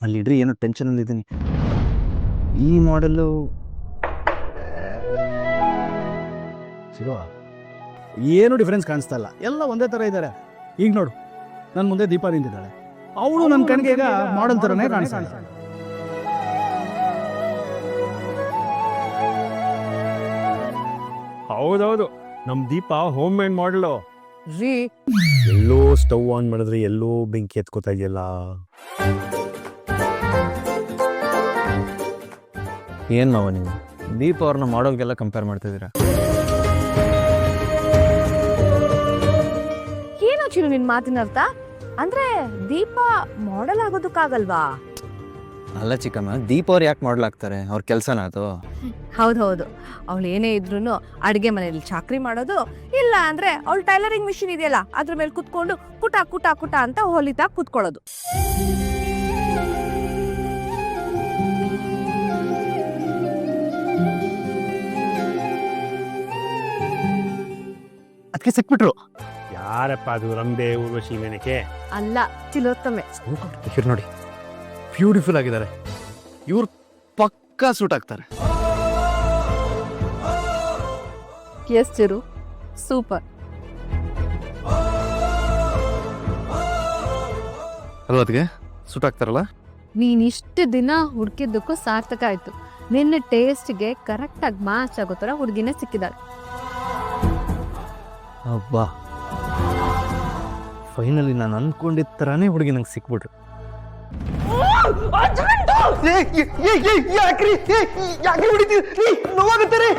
ಅಲ್ಲಿ ಇಡ್ರಿ, ಏನೋ ಟೆನ್ಷನಲ್ಲಿ ಇದ್ದೀನಿ. ಈ ಮಾಡೆಲ್ಲು ಸಿಗುವ ಏನು ಡಿಫ್ರೆನ್ಸ್ ಕಾಣಿಸ್ತಾ ಇಲ್ಲ, ಎಲ್ಲ ಒಂದೇ ಥರ ಇದ್ದಾರೆ. ಈಗ ನೋಡು, ನನ್ನ ಮುಂದೆ ದೀಪ ನಿಂತಿದ್ದಾಳೆ, ಅವಳು ನನ್ನ ಕಣ್ಗೆ ಈಗ ಮಾಡೆಲ್ ಥರನೇ ಕಾಣಿಸ್ತಾಳೆ. ಹೌದೌದು, ನಮ್ ದೀಪ ಹೋಮ್ ಮೇಡ್ ಮಾಡಲು. ರೀ ಎಲ್ಲೋ ಸ್ಟವ್ ಆನ್ ಮಾಡಿದ್ರೆ ಎಲ್ಲೋ ಬೆಂಕಿ ಎತ್ಕೋತಾ ಇದೆಯಲ್ಲ. ಏನು ಮಾವ ನೀವು ದೀಪ ಅವ್ರನ್ನ ಮಾಡೋಕ್ಕೆಲ್ಲ ಕಂಪೇರ್ ಮಾಡ್ತಿದ್ದೀರಾ? ಏನೋ ಚಿರು ನಿನ್ ಮಾತಿನ ಅರ್ಥ? ಅಂದ್ರೆ ದೀಪ ಮಾಡೆಲ್ ಆಗೋದಕ್ಕಾಗಲ್ವಾ? ಅಲ್ಲ ಚಿಕ್ಕಮ್ಮ, ದೀಪ ಅವ್ರು ಯಾಕೆ ಮಾಡ್ಲಾಗ್ತಾರೆ? ಅವ್ರ ಕೆಲಸನ ಅದು. ಹೌದೌದು, ಅವಳು ಏನೇ ಇದ್ರು ಅಡಿಗೆ ಮನೆಯಲ್ಲಿ ಚಾಕ್ರಿ ಮಾಡೋದು, ಇಲ್ಲ ಅಂದ್ರೆ ಅವಳು ಟೈಲರಿಂಗ್ ಮಿಷಿನ್ ಇದೆಯಲ್ಲ ಅದ್ರ ಮೇಲೆ ಕುತ್ಕೊಂಡು ಕುಟ ಕುಟ ಕುಟ ಅಂತ ಹೊಲಿತಾ ಕುತ್ಕೊಳ್ಳೋದು. ಅದಕ್ಕೆ ಸಿಕ್ಬಿಟ್ರು. ಯಾರಪ್ಪ ಅದು? ರಂಬೆ, ಊರ್ವಶಿ, ಮೇನಕೆ? ಅಲ್ಲ, ತಿಲೋತ್ತಮೆ. ಇವ್ರು ನೋಡಿ, ಬ್ಯೂಟಿಫುಲ್ ಆಗಿದ್ದಾರೆ. ಇವ್ರು ಪಕ್ಕಾ ಸೂಟ್ ಆಗ್ತಾರೆ. Yes Chiru, super. ಅಲ್ವಾ ಅದಕ್ಕೆ ಸೂಟ್ ಆಗ್ತಾರಲ್ಲ? ನೀನ್ ಇಷ್ಟು ದಿನ ಹುಡುಕಿದ್ದಕ್ಕೂ ಸಾರ್ಥಕ ಆಯ್ತು. ನಿನ್ನ ಟೇಸ್ಟ್ಗೆ ಕರೆಕ್ಟ್ ಆಗಿ ಮ್ಯಾಚ್ ಆಗೋ ತರ ಹುಡುಗಿನೇ ಸಿಕ್ಕಿದಾಳೆ. ಅಬ್ಬಾ, ಫೈನಲಿ ನಾನು ಅನ್ಕೊಂಡಿದ್ದ ಥರಾನೇ ಹುಡುಗಿ ನಂಗೆ ಸಿಕ್ಬಿಟ್ರು. ಯಾಕ್ರಿ ಹೊಡಿತೀರಿ? ನೋವಾಗುತ್ತೆ ರೀ.